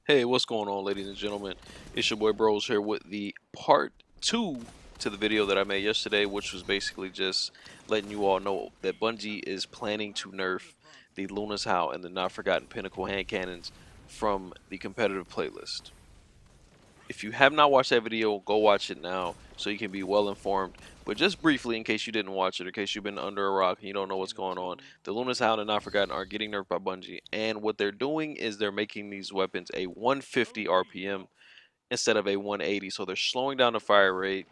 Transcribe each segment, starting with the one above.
Hey, what's going on, ladies and gentlemen? It's your boy Bros here with the part 2 to the video that I made yesterday, which was basically just letting you all know that Bungie is planning to nerf the Luna's Howl and the Not Forgotten Pinnacle hand cannons from the competitive playlist. If you have not watched that video, go watch it now so you can be well informed. But just briefly, in case you didn't watch it, or in case you've been under a rock and you don't know what's going on, the Luna's Hound and Not Forgotten are getting nerfed by Bungie. And what they're doing is they're making these weapons a 150 RPM instead of a 180. So they're slowing down the fire rate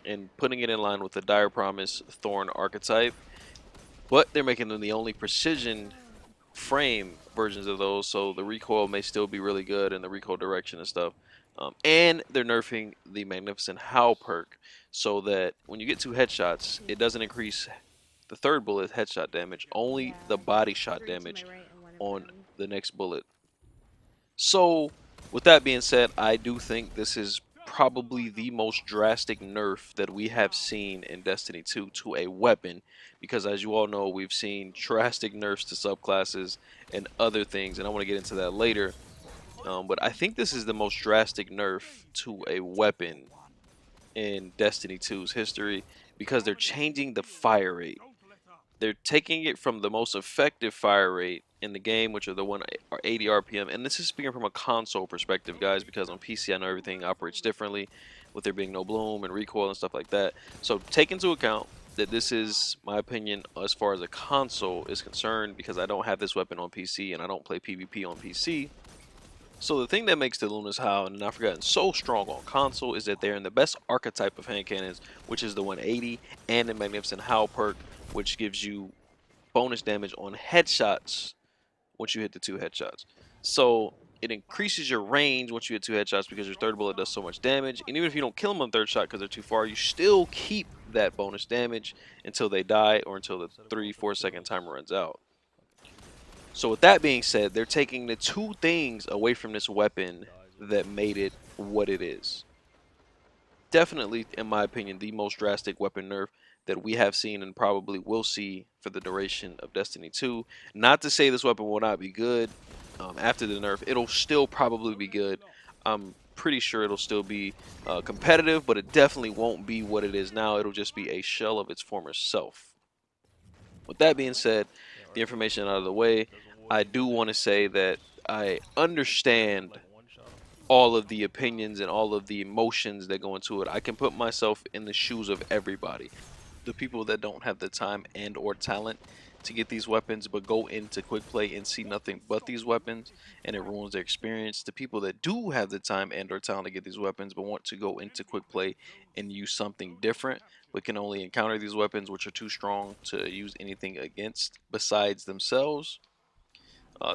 and putting it in line with the Dire Promise Thorn archetype. But they're making them the only precision frame versions of those, so the recoil may still be really good and the recoil direction and stuff. And they're nerfing the Magnificent Howl perk so that when you get 2 headshots, it doesn't increase the third bullet headshot damage, only the body shot damage on the next bullet. So, with that being said, I do think this is probably the most drastic nerf that we have seen in Destiny 2 to a weapon, because as you all know, we've seen drastic nerfs to subclasses and other things, and I want to get into that later. But I think this is the most drastic nerf to a weapon in Destiny 2's history because they're changing the fire rate. They're taking it from the most effective fire rate in the game, which are the 180 RPM, and this is speaking from a console perspective, guys, because on PC I know everything operates differently, with there being no bloom and recoil and stuff like that. So take into account that this is my opinion as far as a console is concerned, because I don't have this weapon on PC and I don't play PvP on PC. So the thing that makes the Luna's Howl and Not Forgotten so strong on console is that they're in the best archetype of hand cannons, which is the 180, and the Magnificent Howl perk, which gives you bonus damage on headshots once you hit the 2 headshots. So it increases your range once you hit 2 headshots because your third bullet does so much damage. And even if you don't kill them on the third shot because they're too far, you still keep that bonus damage until they die or until the 3-4 second timer runs out. So with that being said, they're taking the two things away from this weapon that made it what it is. Definitely, in my opinion, the most drastic weapon nerf that we have seen and probably will see for the duration of Destiny 2. Not to say this weapon will not be good after the nerf. It'll still probably be good. I'm pretty sure it'll still be competitive, but it definitely won't be what it is now. It'll just be a shell of its former self. With that being said, the information out of the way, I do want to say that I understand all of the opinions and all of the emotions that go into it. I can put myself in the shoes of everybody. The people that don't have the time and or talent to get these weapons but go into quick play and see nothing but these weapons and it ruins their experience. The people that do have the time and or talent to get these weapons but want to go into quick play and use something different but can only encounter these weapons which are too strong to use anything against besides themselves.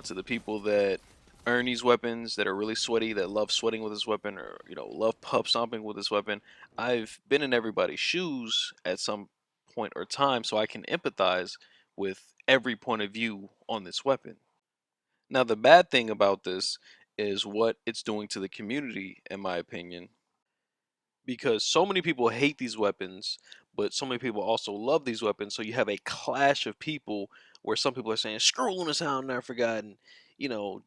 To the people that earn these weapons, that are really sweaty, that love sweating with this weapon, or love pub stomping with this weapon. I've been in everybody's shoes at some point or time, so I can empathize with every point of view on this weapon. Now, the bad thing about this is what it's doing to the community, in my opinion, because so many people hate these weapons, but so many people also love these weapons. So you have a clash of people where some people are saying, "Screw Lunar Sound, Never Forgotten," you know,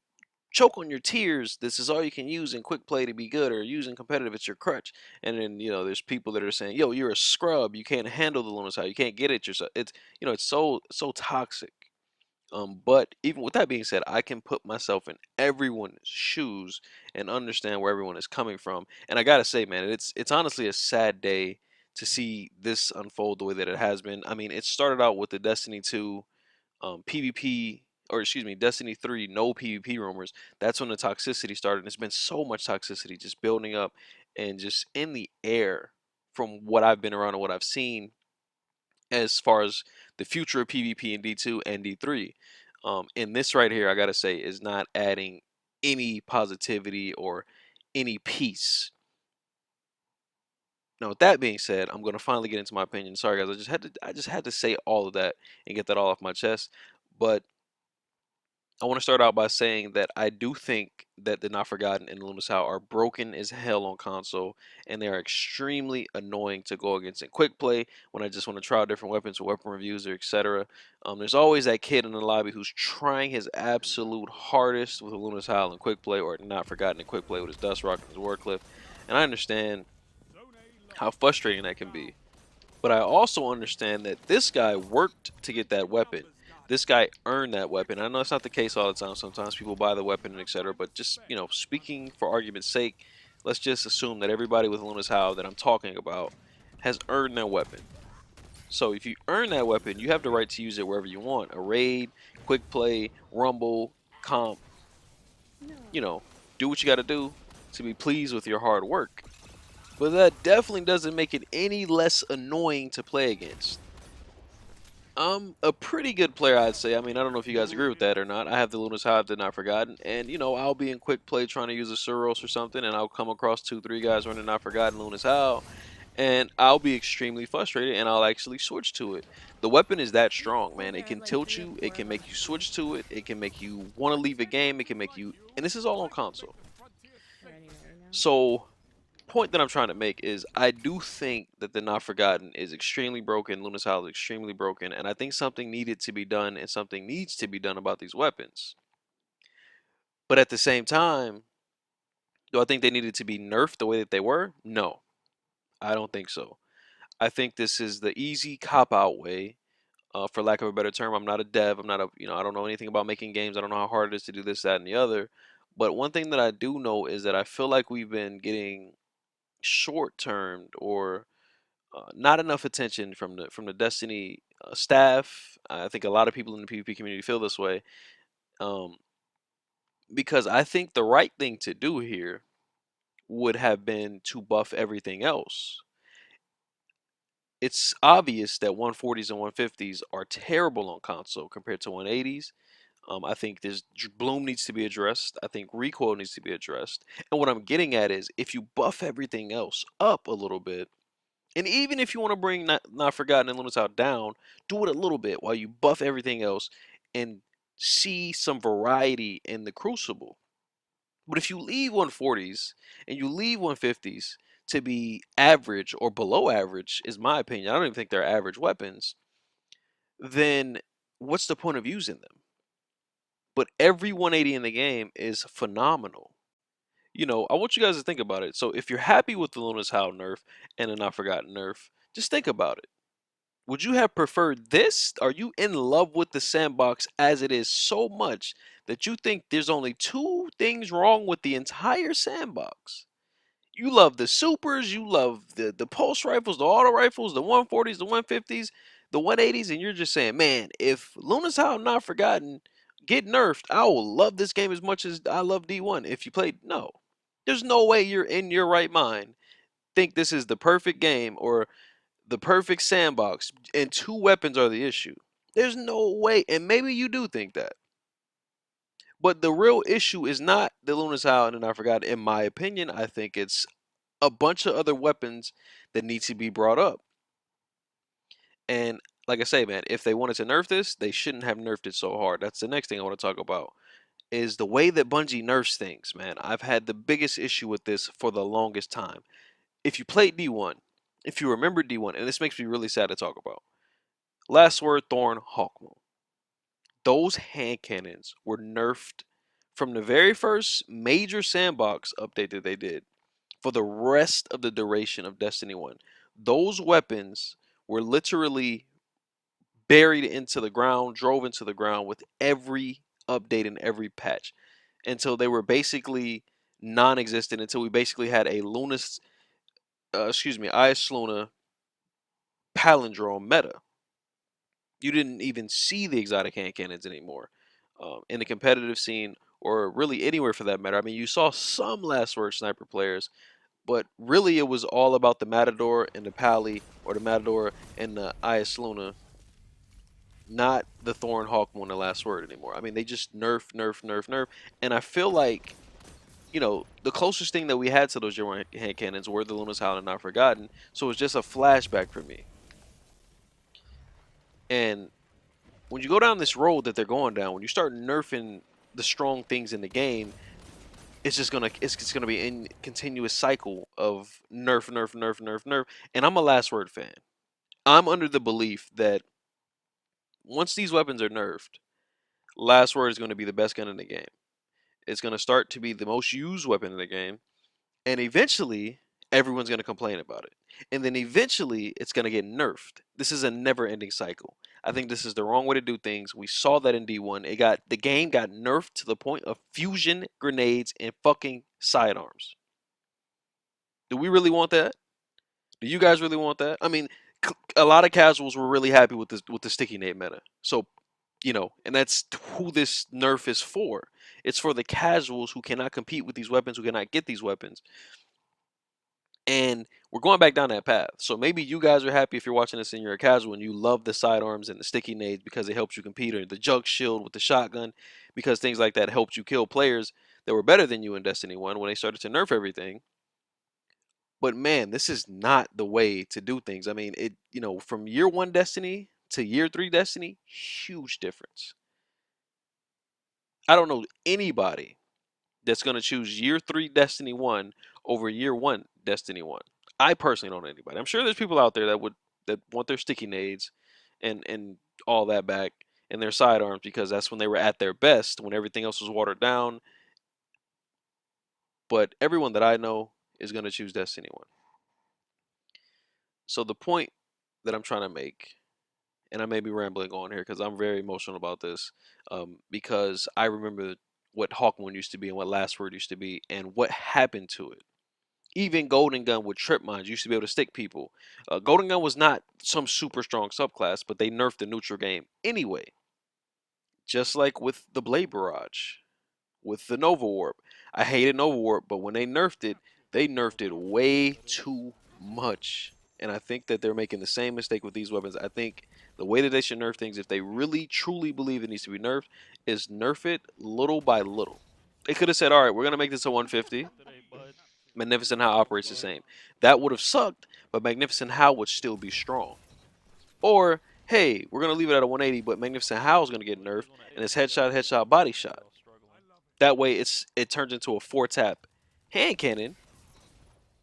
choke on your tears. This is all you can use in quick play to be good, or using competitive, it's your crutch. And then there's people that are saying, "Yo, you're a scrub. You can't handle the Lunar Sound. You can't get it yourself." It's so toxic. But even with that being said, I can put myself in everyone's shoes and understand where everyone is coming from. And I gotta say, man, it's honestly a sad day to see this unfold the way that it has been. I mean, it started out with the Destiny 2 PvP, or excuse me, Destiny 3 no PvP rumors. That's when the toxicity started. And it's been so much toxicity just building up and just in the air from what I've been around and what I've seen as far as the future of PvP in D2 and D3. And this right here, I gotta say, is not adding any positivity or any peace. Now, with that being said, I'm gonna finally get into my opinion. Sorry, guys, I just had to say all of that and get that all off my chest. But I want to start out by saying that I do think that the Not Forgotten and Luna's Howl are broken as hell on console, and they are extremely annoying to go against in quick play when I just want to try out different weapons or weapon reviews or etc. There's always that kid in the lobby who's trying his absolute hardest with Luna's Howl in quick play or Not Forgotten in quick play with his Dust Rock and his Warcliff, and I understand how frustrating that can be. But I also understand that this guy worked to get that weapon. This guy earned that weapon. I know it's not the case all the time. Sometimes people buy the weapon and etc. But just, speaking for argument's sake, let's just assume that everybody with Luna's Howl that I'm talking about has earned their weapon. So if you earn that weapon, you have the right to use it wherever you want. A raid, quick play, rumble, comp. Do what you got to do to be pleased with your hard work. But that definitely doesn't make it any less annoying to play against. I'm a pretty good player, I'd say. I mean, I don't know if you guys agree with that or not. I have the Luna's Hive that Not Forgotten, and I'll be in quick play trying to use a Suros or something, and I'll come across 2-3 guys running Not Forgotten Luna's Hive, and I'll be extremely frustrated, and I'll actually switch to it. The weapon is that strong, man. It can tilt you, it can make you switch to it, it can make you want to leave a game, it can make you, and this is all on console. So point that I'm trying to make is I do think that the Not Forgotten is extremely broken, Luna's Howl is extremely broken, and I think something needed to be done and something needs to be done about these weapons. But at the same time, do I think they needed to be nerfed the way that they were? No, I don't think so. I think this is the easy cop-out way, for lack of a better term. I'm not a dev, I'm not a, I don't know anything about making games, I don't know how hard it is to do this, that, and the other. But one thing that I do know is that I feel like we've been getting short-termed or not enough attention from the Destiny staff. I think a lot of people in the PvP community feel this way, um, because I think the right thing to do here would have been to buff everything else. It's obvious that 140s and 150s are terrible on console compared to 180s. I think this bloom needs to be addressed. I think recoil needs to be addressed. And what I'm getting at is if you buff everything else up a little bit, and even if you want to bring Not Forgotten and Luna's Out down, do it a little bit while you buff everything else and see some variety in the Crucible. But if you leave 140s and you leave 150s to be average or below average, is my opinion. I don't even think they're average weapons. Then what's the point of using them? But every 180 in the game is phenomenal. I want you guys to think about it. So if you're happy with the Luna's Howl nerf and the Not Forgotten nerf, just think about it. Would you have preferred this? Are you in love with the sandbox as it is so much that you think there's only two things wrong with the entire sandbox? You love the supers, you love the pulse rifles, the auto rifles, the 140s, the 150s, the 180s, and you're just saying, man, if Luna's Howl Not Forgotten get nerfed, I will love this game as much as I love D1. If you played, no. There's no way you're in your right mind think this is the perfect game or the perfect sandbox and two weapons are the issue. There's no way, and maybe you do think that. But the real issue is not the Luna's Howl and I forgot. In my opinion, I think it's a bunch of other weapons that need to be brought up. And like I say, man, if they wanted to nerf this, they shouldn't have nerfed it so hard. That's the next thing I want to talk about. Is the way that Bungie nerfs things, man. I've had the biggest issue with this for the longest time. If you played D1, if you remember D1, and this makes me really sad to talk about, Last Word, Thorn, Hawkmoon. Those hand cannons were nerfed from the very first major sandbox update that they did for the rest of the duration of Destiny 1. Those weapons were literally buried into the ground, drove into the ground with every update and every patch until they were basically non-existent, until we basically had a Ice Luna palindrome meta. You didn't even see the exotic hand cannons anymore in the competitive scene or really anywhere for that matter. I mean, you saw some Last Word sniper players, but really it was all about the Matador and the Pally, or the Matador and the Ice Luna, not the Thorn, Hawkmoon, and the Last Word anymore. I mean, they just nerf. And I feel like, the closest thing that we had to those German hand cannons were the Luna's Howl and Not Forgotten. So it's just a flashback for me. And when you go down this road that they're going down, when you start nerfing the strong things in the game, it's just gonna be in continuous cycle of nerf, nerf, nerf, nerf, nerf. And I'm a last word fan. I'm under the belief that once these weapons are nerfed, last word is going to be the best gun in the game. It's going to start to be the most used weapon in the game, and eventually everyone's going to complain about it. And then eventually it's going to get nerfed. This is a never-ending cycle. I think this is the wrong way to do things. We saw that in D1. The game got nerfed to the point of fusion grenades and fucking sidearms. Do we really want that? Do you guys really want that? I mean, a lot of casuals were really happy with the sticky nade meta. So, and that's who this nerf is for. It's for the casuals who cannot compete with these weapons, who cannot get these weapons. And we're going back down that path. So maybe you guys are happy if you're watching this and you're a casual and you love the sidearms and the sticky nades because it helps you compete, or the jug shield with the shotgun because things like that helped you kill players that were better than you in Destiny 1 when they started to nerf everything. But man, this is not the way to do things. I mean, from year 1 Destiny to year 3 Destiny, huge difference. I don't know anybody that's going to choose year 3 Destiny 1 over year 1 Destiny 1. I personally don't know anybody. I'm sure there's people out there that want their sticky nades and all that back and their sidearms because that's when they were at their best, when everything else was watered down. But everyone that I know is going to choose Destiny 1. So the point that I'm trying to make, and I may be rambling on here because I'm very emotional about this, because I remember what Hawkmoon used to be and what Last Word used to be and what happened to it. Even Golden Gun with trip mines used to be able to stick people. Golden Gun was not some super strong subclass, but they nerfed the neutral game anyway. Just like with the Blade Barrage, with the Nova Warp. I hated Nova Warp, but when they nerfed it way too much. And I think that they're making the same mistake with these weapons. I think the way that they should nerf things, if they really truly believe it needs to be nerfed, is nerf it little by little. They could have said, all right, we're going to make this a 150. Magnificent How operates the same. That would have sucked, but Magnificent How would still be strong. Or, hey, we're going to leave it at a 180, but Magnificent How is going to get nerfed, and it's headshot, headshot, body shot. That way it turns into a 4-tap hand cannon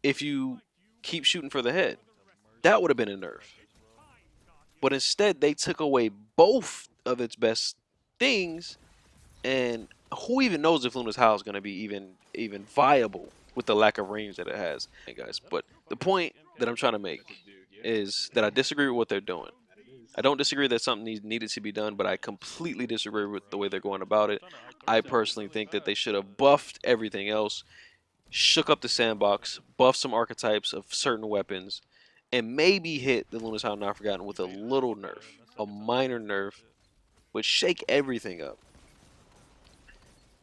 if you keep shooting for the head. That would have been a nerf. But instead, they took away both of its best things, and who even knows if Luna's Howl is going to be even viable with the lack of range that it has. Hey guys, but the point that I'm trying to make is that I disagree with what they're doing. I don't disagree that something needed to be done, but I completely disagree with the way they're going about it. I personally think that they should have buffed everything else, shook up the sandbox, buffed some archetypes of certain weapons, and maybe hit the Luna's Howl Not Forgotten with a little nerf, a minor nerf, but shake everything up.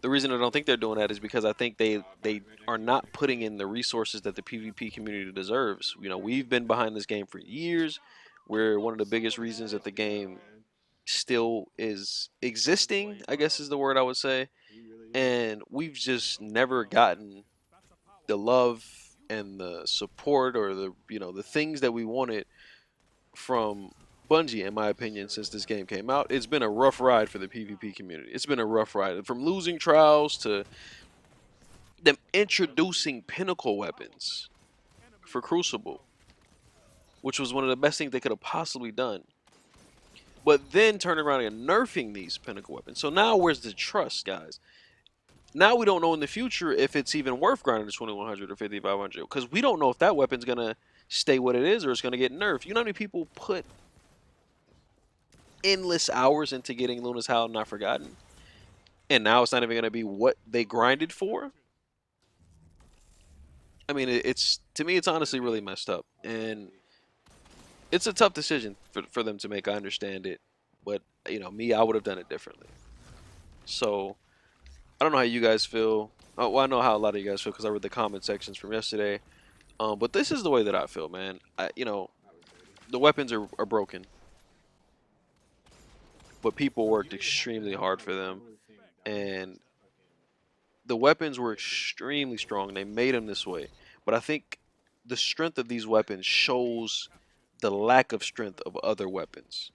The reason I don't think they're doing that is because I think they are not putting in the resources that the PvP community deserves. We've been behind this game for years. We're one of the biggest reasons that the game still is existing, I guess is the word I would say. And we've just never gotten the love and the support or the things that we wanted from Bungie, in my opinion, since this game came out. It's been a rough ride for the PvP community. It's been a rough ride. From losing trials to them introducing pinnacle weapons for Crucible, which was one of the best things they could have possibly done. But then turning around and nerfing these pinnacle weapons. So now where's the trust, guys? Now we don't know in the future if it's even worth grinding to 2100 or 5500 because we don't know if that weapon's going to stay what it is or it's going to get nerfed. You know how many people put endless hours into getting Luna's Howl Not Forgotten, and now it's not even going to be what they grinded for? I mean, to me, it's honestly really messed up, and it's a tough decision for them to make. I understand it, but me, I would have done it differently. So I don't know how you guys feel. Oh, well, I know how a lot of you guys feel because I read the comment sections from yesterday. But this is the way that I feel, man. The weapons are broken, but people worked extremely hard for them, and the weapons were extremely strong. They made them this way, but I think the strength of these weapons shows the lack of strength of other weapons.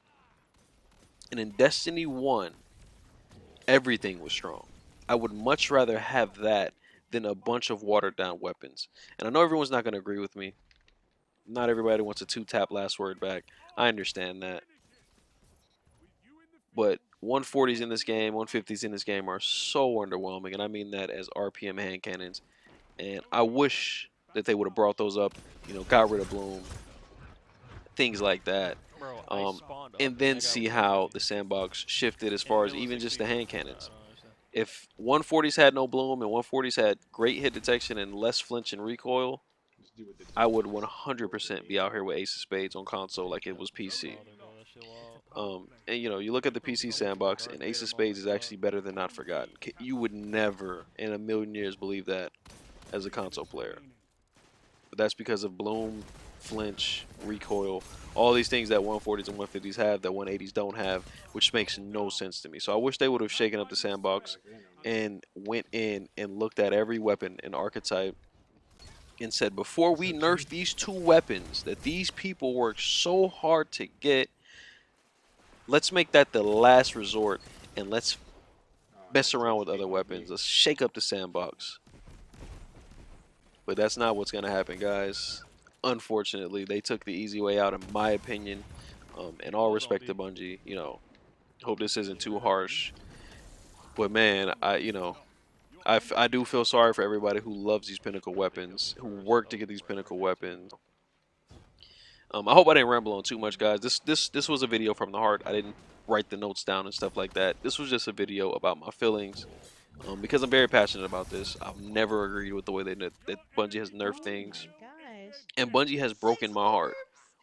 And in Destiny 1, everything was strong. I would much rather have that than a bunch of watered down weapons. And I know everyone's not going to agree with me. Not everybody wants a 2-tap last word back. I understand that. But 140s in this game, 150s in this game are so underwhelming. And I mean that as RPM hand cannons. And I wish that they would have brought those up, you know, got rid of Bloom, things like that. Bro, I spawned up And and I then got see 150 how the sandbox shifted as in the far as middle of even 6 just the people. hand I cannons. don't understand. If 140s had no Bloom and 140s had great hit detection and less flinch and recoil, I would 100% be out here with Ace of Spades on console like it was PC. Wild, bro. That shit wild. And you know, you look at the PC sandbox, and Ace of Spades is actually better than Not Forgotten. You would never in a million years believe that as a console player. But that's because of Bloom, flinch, recoil, all these things that 140s and 150s have that 180s don't have, which makes no sense to me. So I wish they would have shaken up the sandbox and went in and looked at every weapon and archetype and said, before we nerf these 2 weapons that these people worked so hard to get, let's make that the last resort and let's mess around with other weapons. Let's shake up the sandbox. But that's not what's going to happen, guys. Unfortunately, they took the easy way out, in my opinion. And all respect to Bungie, you know, hope this isn't too harsh. But man, I do feel sorry for everybody who loves these pinnacle weapons, who work to get these pinnacle weapons. I hope I didn't ramble on too much, guys. This was a video from the heart. I didn't write the notes down and stuff like that. This was just a video about my feelings. Because I'm very passionate about this. I've never agreed with the way that Bungie has nerfed things. And Bungie has broken my heart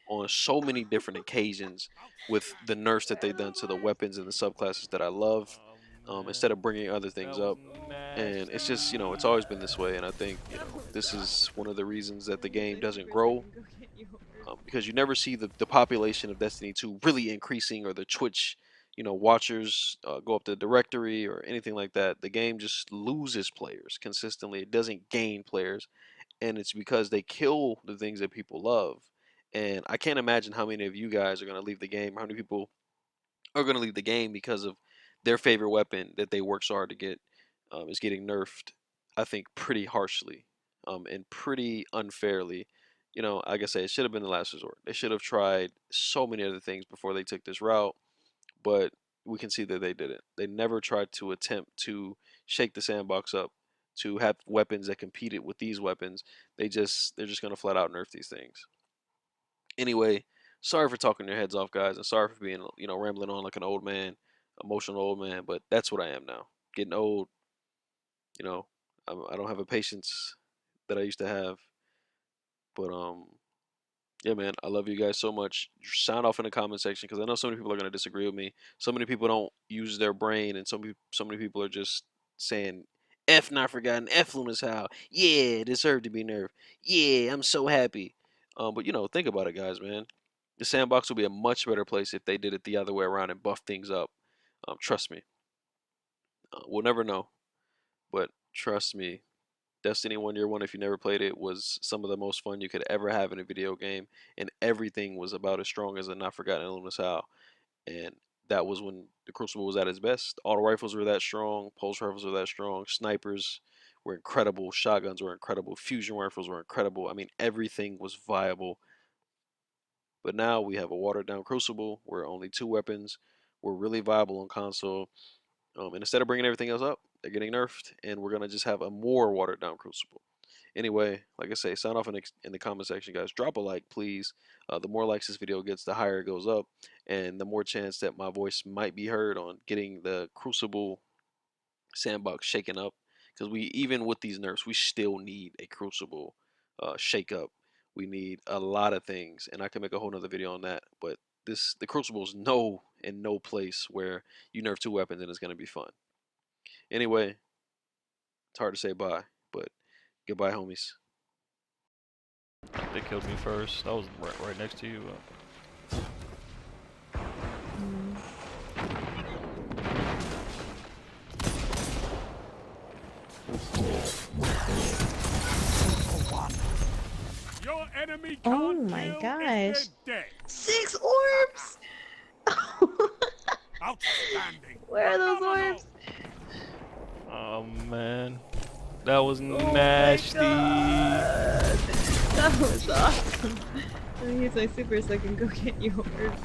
on so many different occasions with the nerfs that they've done to the weapons and the subclasses that I love, instead of bringing other things up. And it's just, you know, it's always been this way. And I think, you know, this is one of the reasons that the game doesn't grow. Because you never see the population of Destiny 2 really increasing, or the Twitch, you know, watchers go up the directory or anything like that. The game just loses players consistently. It doesn't gain players, and it's because they kill the things that people love. And I can't imagine how many of you guys are going to leave the game, or how many people are going to leave the game because of their favorite weapon that they worked so hard to get is getting nerfed. I think pretty harshly, and pretty unfairly. You know, like I say, it should have been the last resort. They should have tried so many other things before they took this route, but we can see that they didn't. They never tried to attempt to shake the sandbox up, to have weapons that competed with these weapons. They're just gonna flat out nerf these things. Anyway, sorry for talking your heads off, guys, and sorry for being, you know, rambling on like an old man, emotional old man. But that's what I am now. Getting old, you know. I don't have a patience that I used to have. But yeah, man, I love you guys so much. Sound off in the comment section, because I know so many people are gonna disagree with me. So many people don't use their brain, and so many people are just saying F Not Forgotten, F Luna's How. Yeah, deserve to be nerfed. Yeah, I'm so happy. But you know, think about it, guys, man. The sandbox will be a much better place if they did it the other way around and buff things up. Trust me. We'll never know, but trust me. Destiny 1 Year 1, if you never played it, was some of the most fun you could ever have in a video game, and everything was about as strong as a Not Forgotten Illuminous How. And that was when the Crucible was at its best. Auto rifles were that strong, pulse rifles were that strong, snipers were incredible, shotguns were incredible, fusion rifles were incredible. I mean, everything was viable. But now we have a watered down Crucible where only 2 weapons were really viable on console. And instead of bringing everything else up, they're getting nerfed, and we're gonna just have a more watered down Crucible. Anyway, like I say, sound off in the comment section, guys. Drop a like, please. The more likes this video gets, the higher it goes up, and the more chance that my voice might be heard on getting the Crucible sandbox shaken up. Because even with these nerfs, we still need a Crucible shake up. We need a lot of things, and I can make a whole nother video on that. But the Crucible is in no place where you nerf 2 weapons and it's gonna be fun. Anyway, it's hard to say bye, but goodbye, homies. They killed me first. I was right next to you. Your enemy Oh can't my kill gosh. if they're dead. 6 orbs! Outstanding. Where are those Phenomenal. orbs? That was Oh nasty. my god. That was awesome. Let me use my super so I can go get you orbs.